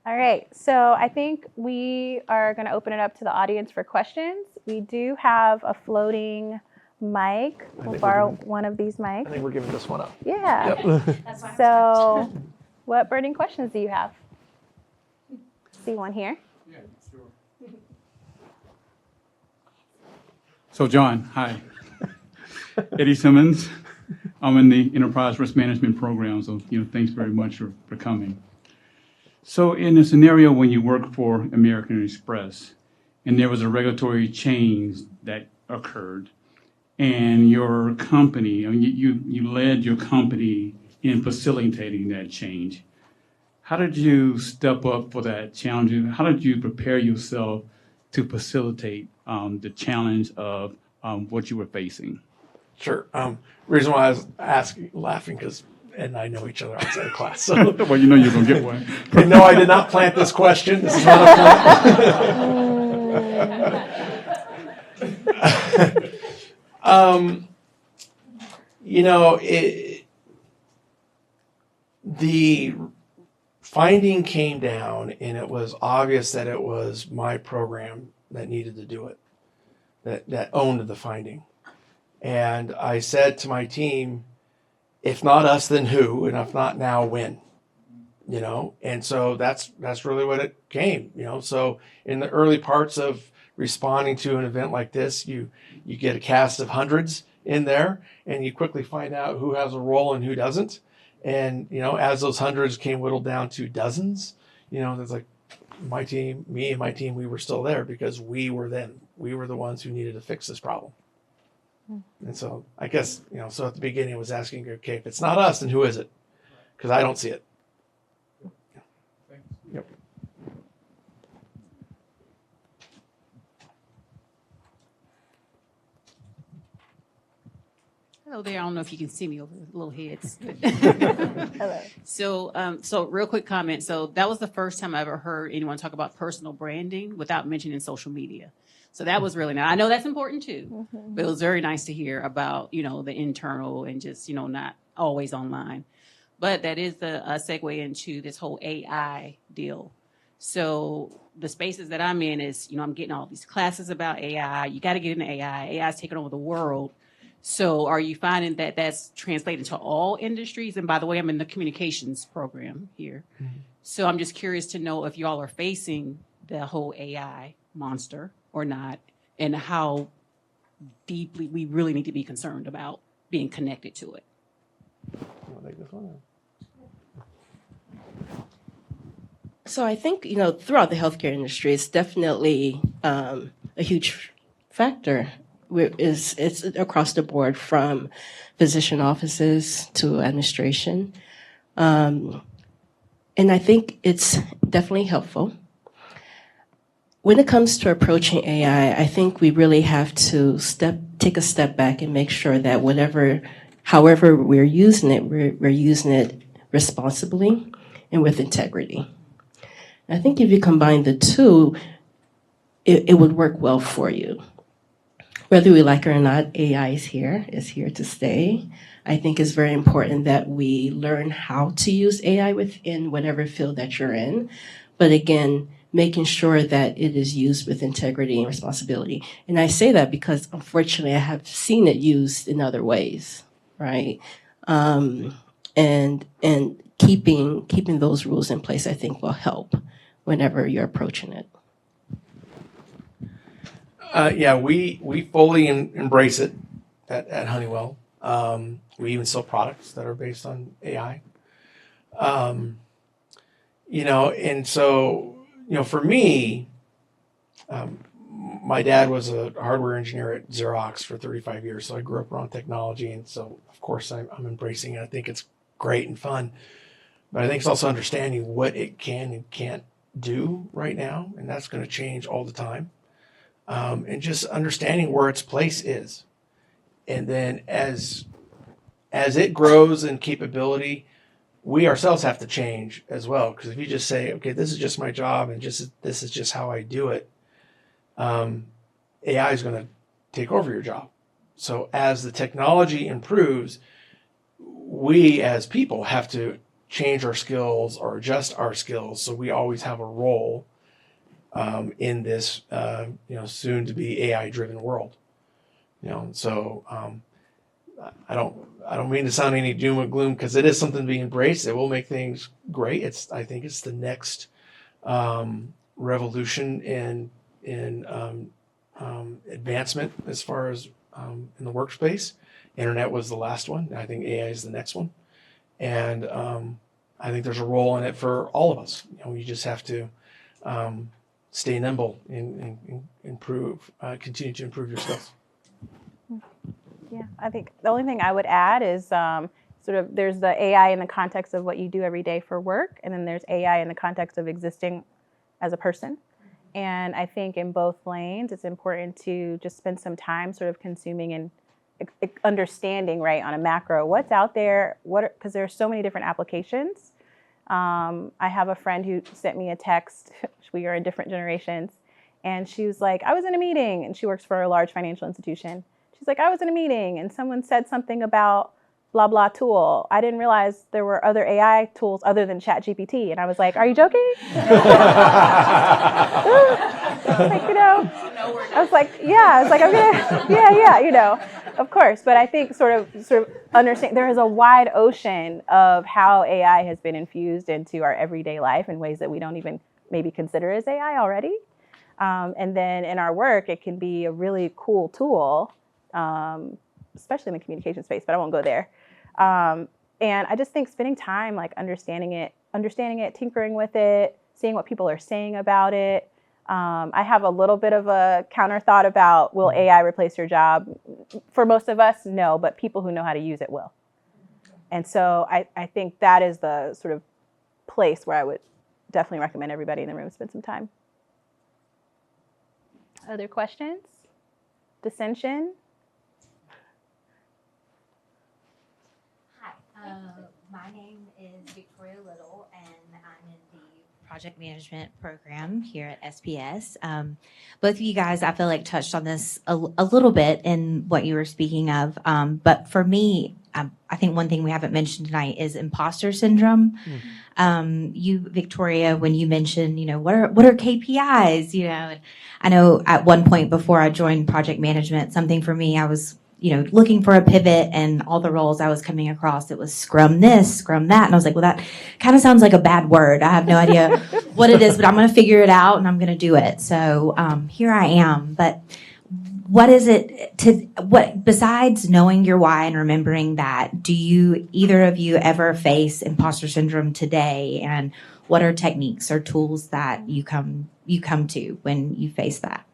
[SPEAKER 2] All right. So I think we are going to open it up to the audience for questions. We do have a floating mic. We'll borrow one of these mics.
[SPEAKER 3] I think we're giving this one up.
[SPEAKER 2] Yeah.
[SPEAKER 3] Yep.
[SPEAKER 2] So what burning questions do you have? See one here.
[SPEAKER 5] Yeah, sure. So John, hi. Eddie Simmons. I'm in the Enterprise Risk Management Program, so thanks very much for coming. So in a scenario when you work for American Express and there was a regulatory change that occurred and your company, you led your company in facilitating that change. How did you step up for that challenge? How did you prepare yourself to facilitate the challenge of what you were facing?
[SPEAKER 3] Sure. Reason why I was laughing, because Ed and I know each other outside of class. So.
[SPEAKER 5] Well, you're going to get one.
[SPEAKER 3] And no, I did not plant this question. This is not a plant. The finding came down, and it was obvious that it was my program that needed to do it, that owned the finding. And I said to my team, if not us, then who? And if not now, when? And so that's really what it came, So in the early parts of responding to an event like this, you get a cast of hundreds in there, and you quickly find out who has a role and who doesn't. And, as those hundreds came whittled down to dozens, there's like my team, me and my team, we were still there because we were the ones who needed to fix this problem. And so I guess, so at the beginning I was asking, okay, if it's not us, then who is it? Because I don't see it. Yep.
[SPEAKER 6] Hello there. I don't know if you can see me over the little heads.
[SPEAKER 2] Hello.
[SPEAKER 6] So real quick comment. So that was the first time I ever heard anyone talk about personal branding without mentioning social media. So that was really nice. I know that's important too, but it was very nice to hear about, the internal and just, not always online. But that is the segue into this whole AI deal. So the spaces that I'm in is, I'm getting all these classes about AI. You got to get into AI. AI is taking over the world. So are you finding that that's translated to all industries? And by the way, I'm in the communications program here. Mm-hmm. So I'm just curious to know if y'all are facing the whole AI monster or not, and how deeply we really need to be concerned about being connected to it.
[SPEAKER 3] I'll take this one.
[SPEAKER 4] So I think, throughout the healthcare industry, it's definitely a huge factor. It's across the board, from physician offices to administration. And I think it's definitely helpful. When it comes to approaching AI, I think we really have to take a step back and make sure that however we're using it, we're using it responsibly and with integrity. I think if you combine the two, it would work well for you. Whether we like it or not, AI is here to stay. I think it's very important that we learn how to use AI within whatever field that you're in. But again, making sure that it is used with integrity and responsibility. And I say that because unfortunately I have seen it used in other ways, right? And keeping those rules in place, I think, will help whenever you're approaching it.
[SPEAKER 3] Yeah, we fully embrace it at Honeywell. We even sell products that are based on AI. And so, for me, my dad was a hardware engineer at Xerox for 35 years, so I grew up around technology, and so of course I'm embracing it. I think it's great and fun, but I think it's also understanding what it can and can't do right now, and that's going to change all the time. And just understanding where its place is, and then as it grows in capability, we ourselves have to change as well. Because if you just say, okay, this is just my job and this is just how I do it, AI is going to take over your job. So as the technology improves, we as people have to change our skills or adjust our skills so we always have a role in this soon to be AI driven world. So I don't mean to sound any doom or gloom, because it is something to be embraced. It will make things great. I think it's the next revolution in advancement as far as in the workspace. Internet was the last one. I think AI is the next one, and I think there's a role in it for all of us. You just have to stay nimble and improve, continue to improve your skills.
[SPEAKER 2] Yeah, I think the only thing I would add is there's the AI in the context of what you do every day for work, and then there's AI in the context of existing as a person. And I think in both lanes, it's important to just spend some time sort of consuming and understanding, right, on a macro, what's out there, because there are so many different applications. I have a friend who sent me a text. We are in different generations. And she was like, I was in a meeting, and she works for a large financial institution. She's like, I was in a meeting and someone said something about blah, blah tool. I didn't realize there were other AI tools other than ChatGPT. And I was like, are you joking? I was like, okay, of course. But I think sort of understand there is a wide ocean of how AI has been infused into our everyday life in ways that we don't even maybe consider as AI already. And then in our work, it can be a really cool tool, especially in the communication space, but I won't go there. And I just think spending time like understanding it, tinkering with it, seeing what people are saying about it. I have a little bit of a counter thought about, will AI replace your job? For most of us, no, but people who know how to use it will. And so I think that is the sort of place where I would definitely recommend everybody in the room spend some time. Other questions? Dissension?
[SPEAKER 7] My name is Victoria Little, and I'm in the project management program here at SPS. Both of you guys, I feel like, touched on this a little bit in what you were speaking of. But for me, I think one thing we haven't mentioned tonight is imposter syndrome. You, Victoria, when you mentioned, what are KPIs, and I know at one point before I joined project management, something for me, I was looking for a pivot, and all the roles I was coming across, it was Scrum this, Scrum that. And I was like, well, that kind of sounds like a bad word. I have no idea what it is, but I'm going to figure it out and I'm going to do it. So here I am. But what is it besides knowing your why and remembering that, do you, either of you, ever face imposter syndrome today? And what are techniques or tools that you come to when you face that?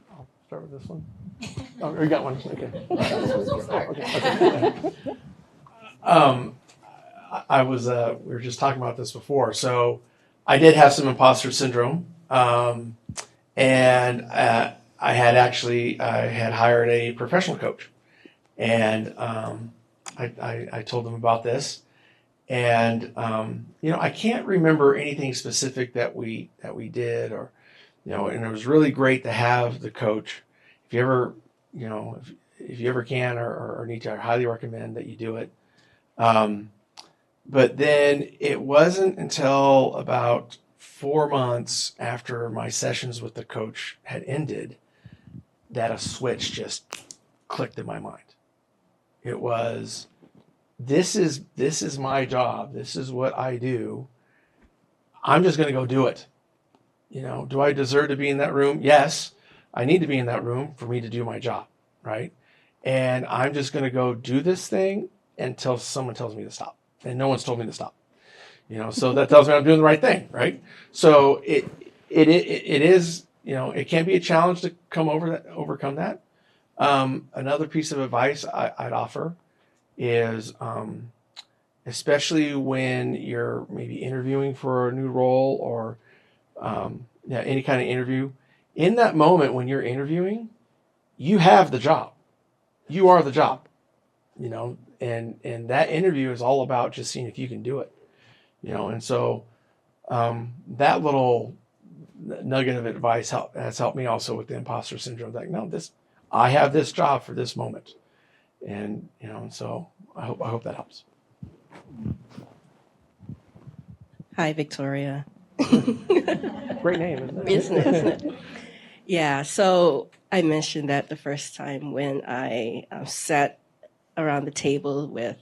[SPEAKER 3] I'll start with this one. Oh, you got one. Okay. We were just talking about this before. So I did have some imposter syndrome, and I had hired a professional coach, and I told them about this, and I can't remember anything specific that we did, And it was really great to have the coach. If you ever, if you ever can or need to, I highly recommend that you do it. But then it wasn't until about 4 months after my sessions with the coach had ended that a switch just clicked in my mind. It was, this is my job. This is what I do. I'm just going to go do it. Do I deserve to be in that room? Yes, I need to be in that room for me to do my job, right? And I'm just going to go do this thing until someone tells me to stop. And no one's told me to stop. So that tells me I'm doing the right thing, right? So it is, it can be a challenge to overcome that. Another piece of advice I'd offer is, especially when you're maybe interviewing for a new role or any kind of interview, in that moment when you're interviewing, you have the job. You are the job, and that interview is all about just seeing if you can do it, and so that little nugget of advice has helped me also with the imposter syndrome. Like, no, I have this job for this moment, and so I hope that helps.
[SPEAKER 4] Hi, Victoria.
[SPEAKER 3] Great name, isn't it?
[SPEAKER 4] Yeah, so I mentioned that the first time when I sat around the table with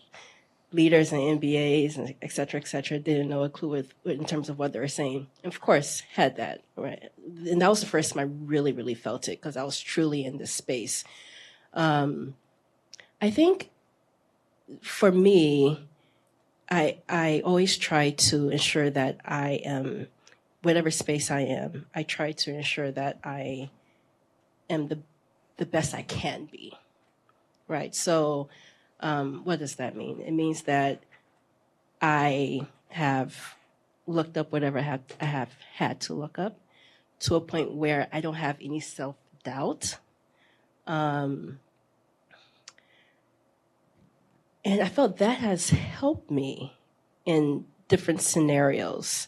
[SPEAKER 4] leaders and MBAs and et cetera, didn't know a clue in terms of what they were saying. Of course, had that, right? And that was the first time I really, really felt it because I was truly in this space. I think for me, I always try to ensure that I am, whatever space I am, I try to ensure that I am the best I can be, right? So what does that mean? It means that I have looked up whatever I have had to look up to a point where I don't have any self-doubt. And I felt that has helped me in different scenarios.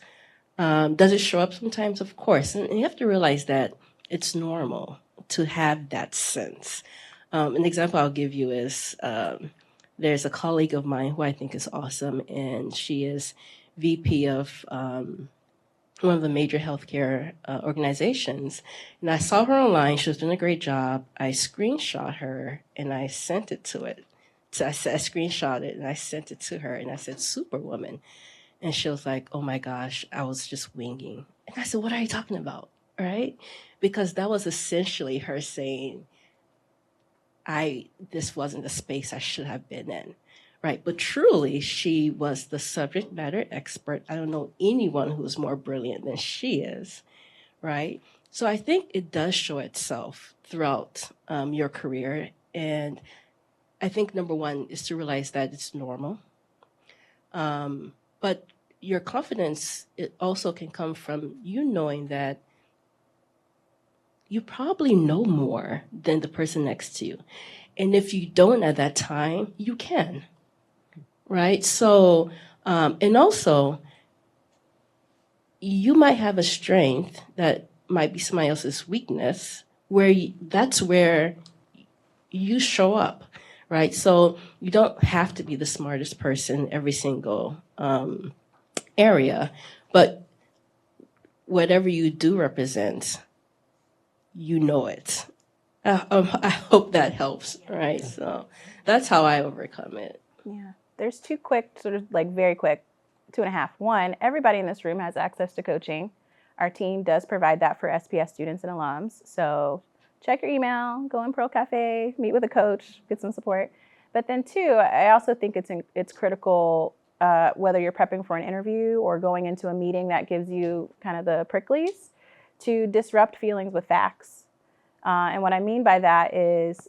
[SPEAKER 4] Does it show up sometimes? Of course. And you have to realize that it's normal to have that sense. An example I'll give you is there's a colleague of mine who I think is awesome, and she is VP of one of the major healthcare organizations. And I saw her online. She was doing a great job. I screenshot her, and I sent it to it. So I screenshot it, and I sent it to her, and I said, Superwoman. And she was like, oh my gosh, I was just winging. And I said, what are you talking about? Right? Because that was essentially her saying, this wasn't the space I should have been in. Right? But truly, she was the subject matter expert. I don't know anyone who's more brilliant than she is. Right? So I think it does show itself throughout your career. And I think number one is to realize that it's normal. But your confidence, it also can come from you knowing that you probably know more than the person next to you. And if you don't at that time, you can, right? So, and also, you might have a strength that might be somebody else's weakness, where that's where you show up, right? So you don't have to be the smartest person every single area, but whatever you do represent, you know it. I hope that helps, right? So that's how I overcome it.
[SPEAKER 2] Yeah. There's two quick, sort of like very quick, 2.5. One, everybody in this room has access to coaching. Our team does provide that for SPS students and alums. So check your email, go in Pro Cafe, meet with a coach, get some support. But then two, I also think it's critical, whether you're prepping for an interview or going into a meeting that gives you kind of the pricklies, to disrupt feelings with facts. And what I mean by that is,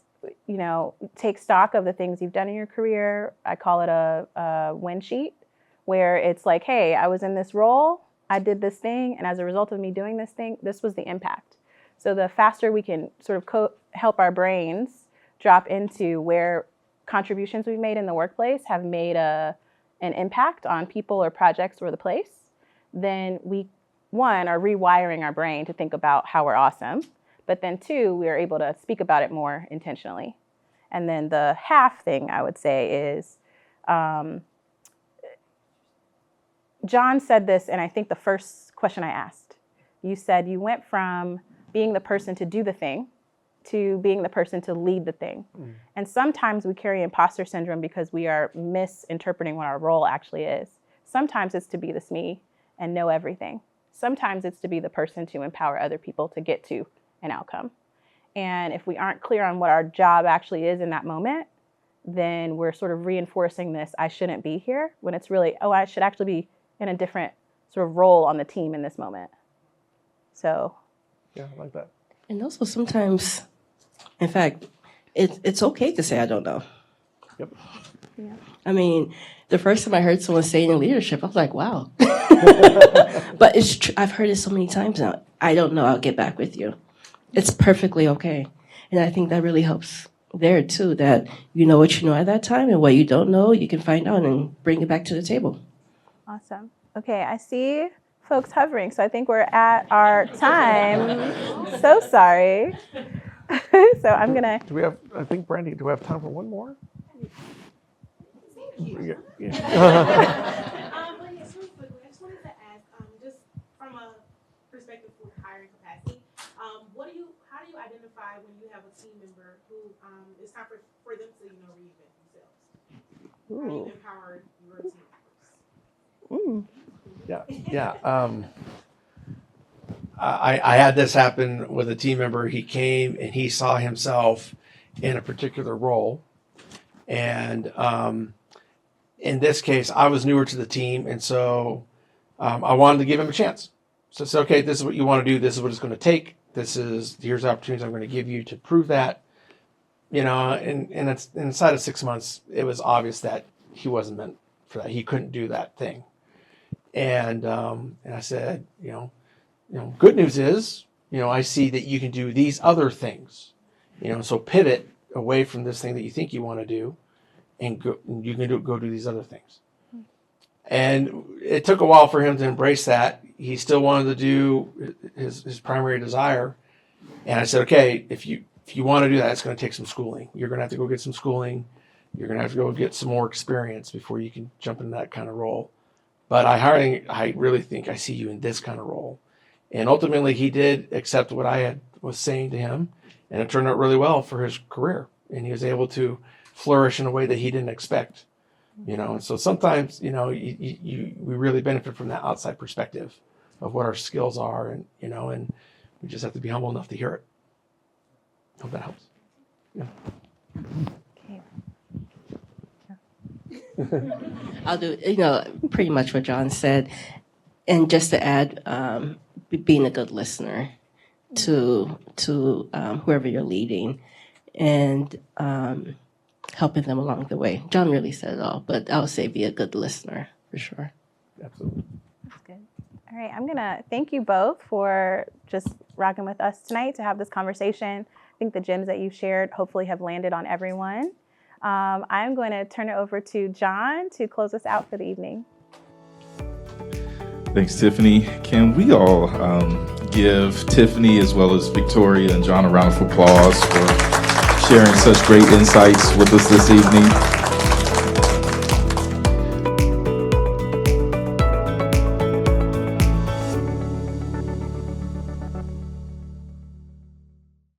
[SPEAKER 2] take stock of the things you've done in your career. I call it a win sheet, where it's like, hey, I was in this role, I did this thing, and as a result of me doing this thing, this was the impact. So the faster we can sort of help our brains drop into where contributions we've made in the workplace have made an impact on people or projects or the place, then we one, are rewiring our brain to think about how we're awesome. But then two, we are able to speak about it more intentionally. And then the half thing I would say is, John said this, and I think the first question I asked, you said you went from being the person to do the thing to being the person to lead the thing. And sometimes we carry imposter syndrome because we are misinterpreting what our role actually is. Sometimes it's to be the SME and know everything. Sometimes it's to be the person to empower other people to get to an outcome. And if we aren't clear on what our job actually is in that moment, then we're sort of reinforcing this, I shouldn't be here, when it's really, oh, I should actually be in a different sort of role on the team in this moment. So.
[SPEAKER 3] Yeah, I like that.
[SPEAKER 4] And also sometimes, in fact, it's okay to say, I don't know.
[SPEAKER 3] Yep.
[SPEAKER 2] Yeah.
[SPEAKER 4] I mean, the first time I heard someone say it in leadership, I was like, wow. But it's true. I've heard it so many times now. I don't know. I'll get back with you. It's perfectly okay. And I think that really helps there, too, that you know what you know at that time, and what you don't know, you can find out and bring it back to the table.
[SPEAKER 2] Awesome. Okay, I see folks hovering, so I think we're at our time. So sorry. So I'm going to...
[SPEAKER 3] Do we have, I think, Brandy, do we have time for one more? Yeah.
[SPEAKER 8] Well, yes, really quickly, I just wanted to ask, just from a perspective for hiring capacity, how do you identify when you have a team member who it's time for them to, reinvent themselves? How do you empower your team members?
[SPEAKER 3] Yeah. I had this happen with a team member. He came and he saw himself in a particular role. And in this case, I was newer to the team. And so I wanted to give him a chance. So I said, okay, this is what you want to do. This is what it's going to take. Here's the opportunities I'm going to give you to prove that. And it's inside of 6 months, it was obvious that he wasn't meant for that. He couldn't do that thing. And I said, good news is, I see that you can do these other things, so pivot away from this thing that you think you want to do, and you can go do these other things. And it took a while for him to embrace that. He still wanted to do his primary desire. And I said, okay, if you want to do that, it's going to take some schooling. You're going to have to go get some schooling. You're going to have to go get some more experience before you can jump into that kind of role. But I really think I see you in this kind of role. And ultimately, he did accept what I was saying to him, and it turned out really well for his career. And he was able to flourish in a way that he didn't expect. And so sometimes, we really benefit from that outside perspective of what our skills are, and we just have to be humble enough to hear it. Hope that helps. Yeah.
[SPEAKER 4] I'll do, pretty much what John said. And just to add, being a good listener to whoever you're leading, and helping them along the way. John really said it all, but I would say be a good listener for sure.
[SPEAKER 3] Absolutely.
[SPEAKER 2] That's good. All right, I'm going to thank you both for just rocking with us tonight to have this conversation. I think the gems that you shared hopefully have landed on everyone. I'm going to turn it over to John to close us out for the evening.
[SPEAKER 9] Thanks, Tiffany. Can we all give Tiffany as well as Victoria and John a round of applause for sharing such great insights with us this evening?